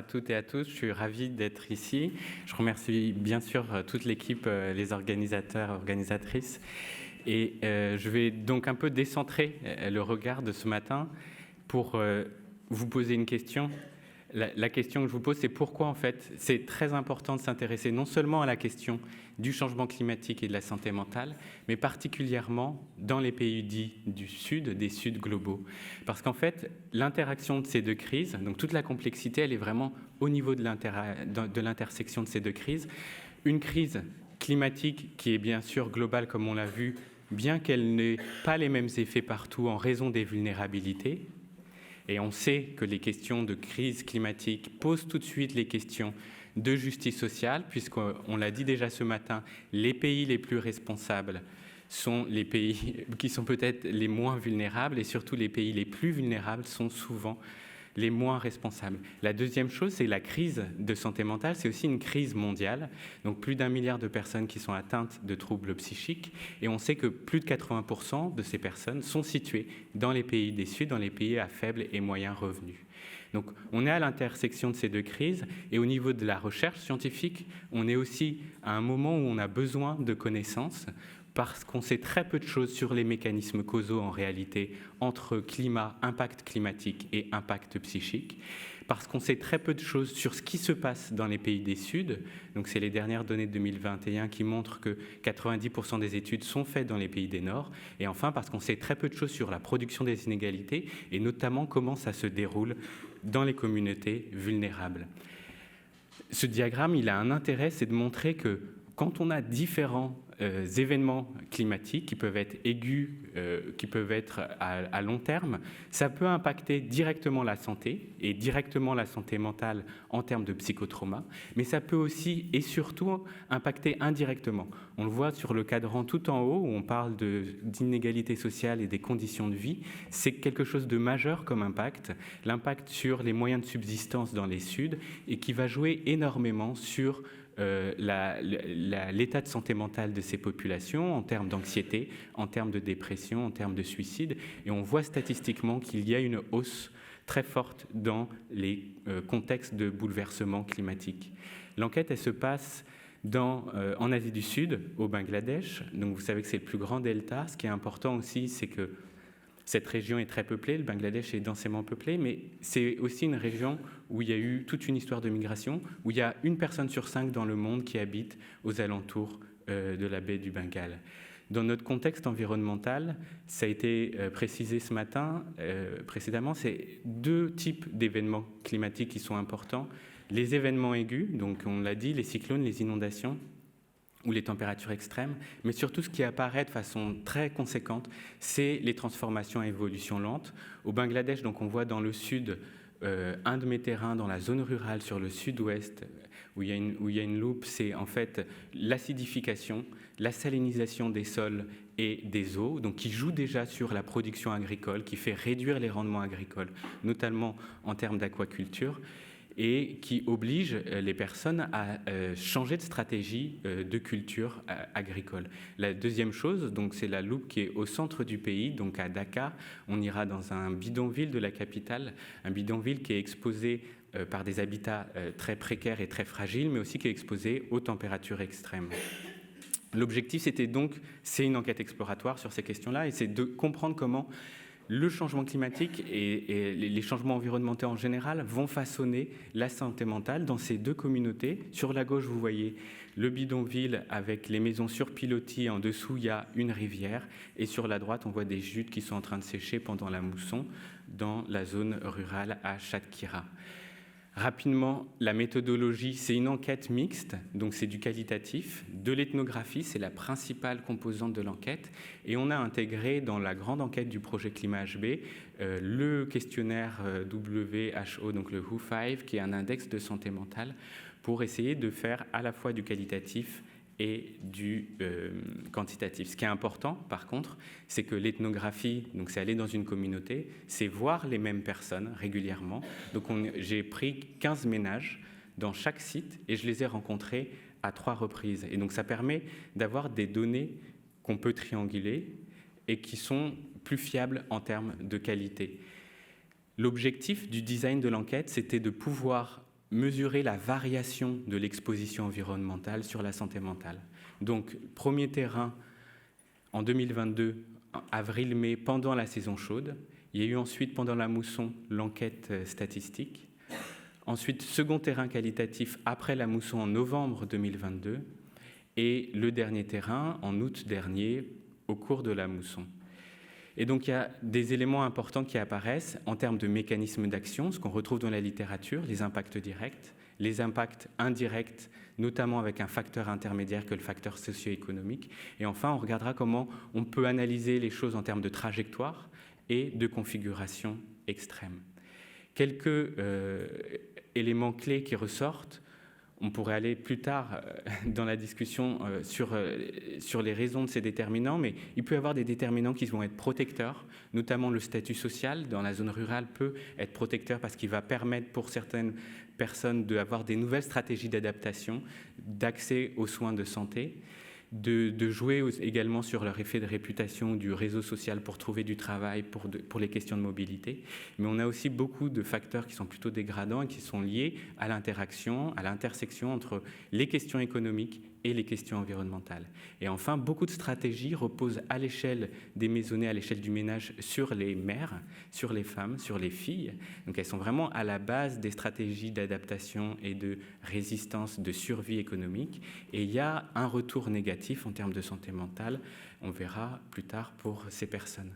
toutes et à tous, je suis ravi d'être ici. Je remercie bien sûr toute l'équipe, les organisateurs, organisatrices. Et je vais donc un peu décentrer le regard de ce matin pour vous poser une question. La question que je vous pose, c'est pourquoi en fait c'est très important de s'intéresser non seulement à la question du changement climatique et de la santé mentale, mais particulièrement dans les pays dits du Sud, des Suds globaux. Parce qu'en fait, l'interaction de ces deux crises, donc toute la complexité, elle est vraiment au niveau de l'intersection de ces deux crises. Une crise climatique qui est bien sûr globale, comme on l'a vu, bien qu'elle n'ait pas les mêmes effets partout en raison des vulnérabilités. Et on sait que les questions de crise climatique posent tout de suite les questions de justice sociale, puisqu'on l'a dit déjà ce matin, les pays les plus responsables sont les pays qui sont peut-être les moins vulnérables, et surtout les pays les plus vulnérables sont souvent les moins responsables. La deuxième chose, c'est la crise de santé mentale, c'est aussi une crise mondiale, donc plus d'1 milliard de personnes qui sont atteintes de troubles psychiques, et on sait que plus de 80% de ces personnes sont situées dans les pays des Sud, dans les pays à faible et moyen revenus. Donc on est à l'intersection de ces deux crises, et au niveau de la recherche scientifique, on est aussi à un moment où on a besoin de connaissances, parce qu'on sait très peu de choses sur les mécanismes causaux en réalité entre climat, impact climatique et impact psychique, parce qu'on sait très peu de choses sur ce qui se passe dans les pays des Suds. Donc c'est les dernières données de 2021 qui montrent que 90% des études sont faites dans les pays des Nord, et enfin parce qu'on sait très peu de choses sur la production des inégalités et notamment comment ça se déroule dans les communautés vulnérables. Ce diagramme, il a un intérêt, c'est de montrer que quand on a différents événements climatiques qui peuvent être aigus, qui peuvent être à long terme, ça peut impacter directement la santé et directement la santé mentale en termes de psychotrauma, mais ça peut aussi et surtout impacter indirectement. On le voit sur le cadran tout en haut où on parle d'inégalité sociale et des conditions de vie. C'est quelque chose de majeur comme impact, l'impact sur les moyens de subsistance dans les Suds et qui va jouer énormément sur l'état de santé mentale de ces populations en termes d'anxiété, en termes de dépression, en termes de suicide. Et on voit statistiquement qu'il y a une hausse très forte dans les contextes de bouleversement climatique. L'enquête, elle se passe en Asie du Sud, au Bangladesh. Donc vous savez que c'est le plus grand delta. Ce qui est important aussi, c'est que cette région est très peuplée, le Bangladesh est densément peuplé, mais c'est aussi une région où il y a eu toute une histoire de migration, où il y a 1 personne sur 5 dans le monde qui habite aux alentours de la baie du Bengale. Dans notre contexte environnemental, ça a été précisé ce matin, précédemment, c'est 2 types d'événements climatiques qui sont importants. Les événements aigus, donc on l'a dit, les cyclones, les inondations, ou les températures extrêmes, mais surtout ce qui apparaît de façon très conséquente, c'est les transformations à évolution lente. Au Bangladesh, donc on voit dans le sud un de mes terrains dans la zone rurale sur le sud-ouest où il y a une loupe, c'est en fait l'acidification, la salinisation des sols et des eaux, donc qui joue déjà sur la production agricole, qui fait réduire les rendements agricoles, notamment en termes d'aquaculture, et qui oblige les personnes à changer de stratégie de culture agricole. La deuxième chose, donc, c'est la loupe qui est au centre du pays, donc à Dhaka. On ira dans un bidonville de la capitale, un bidonville qui est exposé par des habitats très précaires et très fragiles, mais aussi qui est exposé aux températures extrêmes. L'objectif, c'est une enquête exploratoire sur ces questions-là, et c'est de comprendre comment le changement climatique et les changements environnementaux en général vont façonner la santé mentale dans ces 2 communautés. Sur la gauche, vous voyez le bidonville avec les maisons sur pilotis. En dessous, il y a une rivière. Et sur la droite, on voit des jutes qui sont en train de sécher pendant la mousson dans la zone rurale à Chatkira. Rapidement, la méthodologie, c'est une enquête mixte, donc c'est du qualitatif. De l'ethnographie, c'est la principale composante de l'enquête. Et on a intégré dans la grande enquête du projet Climat HB le questionnaire WHO, donc le WHO5, qui est un index de santé mentale, pour essayer de faire à la fois du qualitatif et du quantitatif. Ce qui est important, par contre, c'est que l'ethnographie, donc c'est aller dans une communauté, c'est voir les mêmes personnes régulièrement. Donc j'ai pris 15 ménages dans chaque site et je les ai rencontrés à 3 reprises. Et donc ça permet d'avoir des données qu'on peut trianguler et qui sont plus fiables en termes de qualité. L'objectif du design de l'enquête, c'était de pouvoir mesurer la variation de l'exposition environnementale sur la santé mentale. Donc, premier terrain en 2022, avril-mai, pendant la saison chaude. Il y a eu ensuite, pendant la mousson, l'enquête statistique. Ensuite, second terrain qualitatif après la mousson en novembre 2022. Et le dernier terrain en août dernier, au cours de la mousson. Et donc, il y a des éléments importants qui apparaissent en termes de mécanismes d'action, ce qu'on retrouve dans la littérature, les impacts directs, les impacts indirects, notamment avec un facteur intermédiaire que le facteur socio-économique. Et enfin, on regardera comment on peut analyser les choses en termes de trajectoire et de configuration extrême. Quelques éléments clés qui ressortent. On pourrait aller plus tard dans la discussion sur les raisons de ces déterminants, mais il peut y avoir des déterminants qui vont être protecteurs, notamment le statut social dans la zone rurale peut être protecteur parce qu'il va permettre pour certaines personnes d'avoir des nouvelles stratégies d'adaptation, d'accès aux soins de santé, de jouer également sur leur effet de réputation du réseau social pour trouver du travail, pour les questions de mobilité. Mais on a aussi beaucoup de facteurs qui sont plutôt dégradants et qui sont liés à l'interaction, à l'intersection entre les questions économiques et les questions environnementales. Et enfin, beaucoup de stratégies reposent à l'échelle des maisonnées, à l'échelle du ménage, sur les mères, sur les femmes, sur les filles. Donc elles sont vraiment à la base des stratégies d'adaptation et de résistance, de survie économique. Et il y a un retour négatif en termes de santé mentale, on verra plus tard pour ces personnes.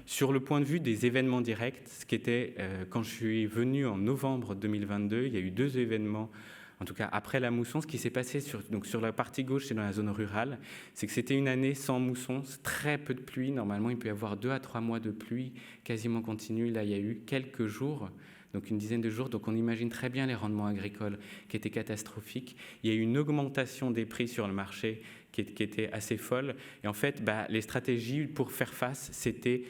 Sur le point de vue des événements directs, ce qui était, quand je suis venu en novembre 2022, il y a eu 2 événements. En tout cas, après la mousson, ce qui s'est passé sur la partie gauche, c'est dans la zone rurale, c'est que c'était une année sans mousson, très peu de pluie. Normalement, il peut y avoir 2 à 3 mois de pluie quasiment continue. Là, il y a eu quelques jours, donc une dizaine de jours. Donc, on imagine très bien les rendements agricoles qui étaient catastrophiques. Il y a eu une augmentation des prix sur le marché qui était assez folle. Et en fait, les stratégies pour faire face, c'était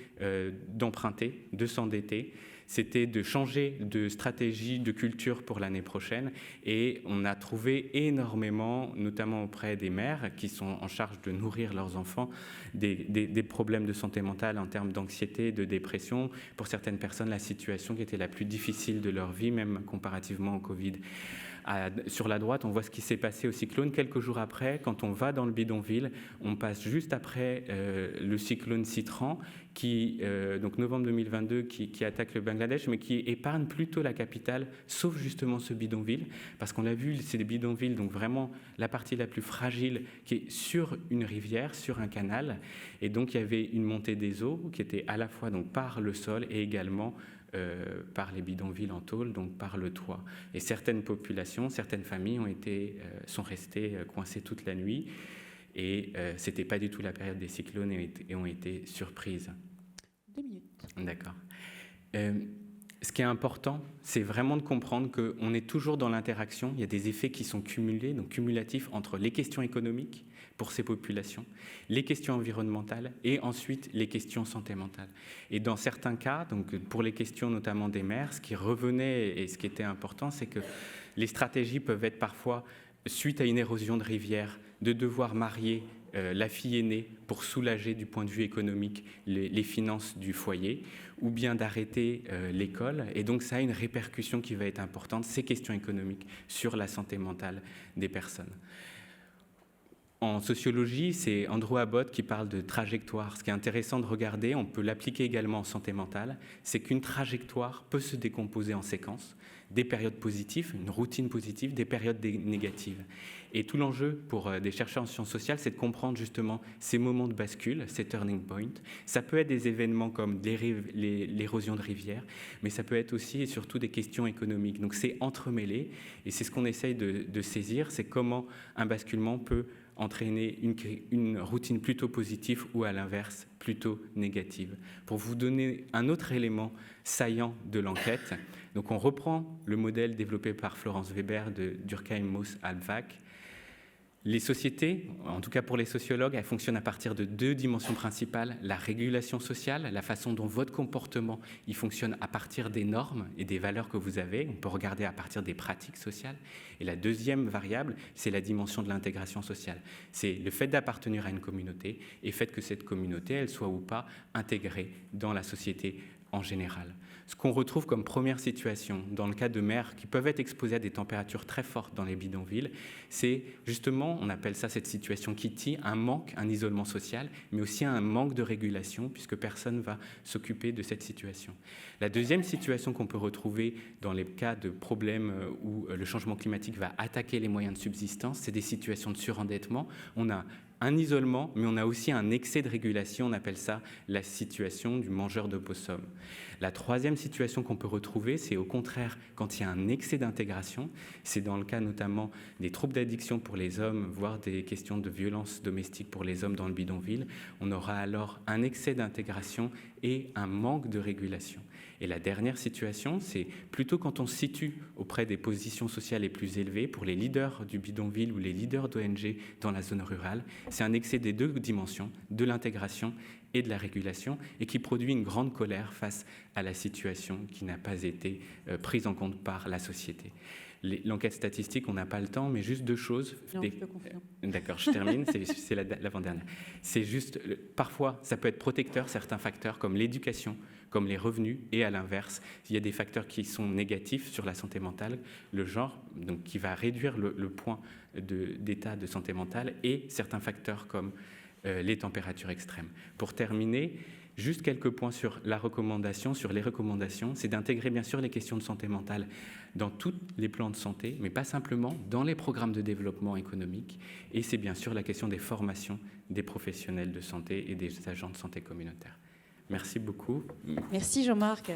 d'emprunter, de s'endetter. C'était de changer de stratégie, de culture pour l'année prochaine. Et on a trouvé énormément, notamment auprès des mères qui sont en charge de nourrir leurs enfants, des problèmes de santé mentale en termes d'anxiété, de dépression. Pour certaines personnes, la situation qui était la plus difficile de leur vie, même comparativement au Covid. Sur la droite, on voit ce qui s'est passé au cyclone. Quelques jours après, quand on va dans le bidonville, on passe juste après le cyclone Citran, donc novembre 2022, qui attaque le Bangladesh, mais qui épargne plutôt la capitale, sauf justement ce bidonville, parce qu'on l'a vu, c'est des bidonvilles, donc vraiment la partie la plus fragile, qui est sur une rivière, sur un canal, et donc il y avait une montée des eaux qui était à la fois donc par le sol et également par les bidonvilles en tôle, donc par le toit. Et certaines populations, certaines familles sont restées coincées toute la nuit, et ce n'était pas du tout la période des cyclones et ont été surprises. 2 minutes. D'accord. Ce qui est important, c'est vraiment de comprendre qu'on est toujours dans l'interaction. Il y a des effets qui sont cumulés, donc cumulatifs, entre les questions économiques pour ces populations, les questions environnementales et ensuite les questions santé mentale. Et dans certains cas, donc pour les questions notamment des mères, ce qui revenait et ce qui était important, c'est que les stratégies peuvent être parfois, suite à une érosion de rivière, de devoir marier la fille aînée pour soulager du point de vue économique les finances du foyer, ou bien d'arrêter l'école. Et donc ça a une répercussion qui va être importante, ces questions économiques, sur la santé mentale des personnes. En sociologie, c'est Andrew Abbott qui parle de trajectoire. Ce qui est intéressant de regarder, on peut l'appliquer également en santé mentale, c'est qu'une trajectoire peut se décomposer en séquences, des périodes positives, une routine positive, des périodes négatives. Et tout l'enjeu pour des chercheurs en sciences sociales, c'est de comprendre justement ces moments de bascule, ces turning points. Ça peut être des événements comme l'érosion de rivières, mais ça peut être aussi et surtout des questions économiques. Donc c'est entremêlé, et c'est ce qu'on essaye de saisir, c'est comment un basculement peut entraîner une routine plutôt positive ou à l'inverse plutôt négative. Pour vous donner un autre élément saillant de l'enquête, donc on reprend le modèle développé par Florence Weber de Durkheim-Moos-Alvac. Les sociétés, en tout cas pour les sociologues, elles fonctionnent à partir de 2 dimensions principales. La régulation sociale, la façon dont votre comportement il fonctionne à partir des normes et des valeurs que vous avez. On peut regarder à partir des pratiques sociales. Et la deuxième variable, c'est la dimension de l'intégration sociale. C'est le fait d'appartenir à une communauté et le fait que cette communauté, elle soit ou pas intégrée dans la société en général. Ce qu'on retrouve comme première situation dans le cas de mères qui peuvent être exposées à des températures très fortes dans les bidonvilles, c'est justement, on appelle ça cette situation Kitty, un manque, un isolement social, mais aussi un manque de régulation puisque personne ne va s'occuper de cette situation. La deuxième situation qu'on peut retrouver dans les cas de problèmes où le changement climatique va attaquer les moyens de subsistance, c'est des situations de surendettement. On a un isolement, mais on a aussi un excès de régulation, on appelle ça la situation du mangeur d'opossum. La troisième situation qu'on peut retrouver, c'est au contraire quand il y a un excès d'intégration, c'est dans le cas notamment des troubles d'addiction pour les hommes, voire des questions de violence domestique pour les hommes dans le bidonville, on aura alors un excès d'intégration et un manque de régulation. Et la dernière situation, c'est plutôt quand on se situe auprès des positions sociales les plus élevées, pour les leaders du bidonville ou les leaders d'ONG dans la zone rurale, c'est un excès des deux dimensions, de l'intégration et de la régulation, et qui produit une grande colère face à la situation qui n'a pas été prise en compte par la société. L'enquête statistique, on n'a pas le temps, mais juste deux choses. Non, je te confirme. D'accord, je termine, c'est l'avant-dernière. C'est juste, parfois, ça peut être protecteur, certains facteurs comme l'éducation, comme les revenus, et à l'inverse, il y a des facteurs qui sont négatifs sur la santé mentale, le genre, donc qui va réduire le point d'état de santé mentale, et certains facteurs comme les températures extrêmes. Pour terminer, juste quelques points sur la recommandation, sur les recommandations, c'est d'intégrer bien sûr les questions de santé mentale dans tous les plans de santé, mais pas simplement dans les programmes de développement économique. Et c'est bien sûr la question des formations des professionnels de santé et des agents de santé communautaire. Merci beaucoup. Merci Jean-Marc.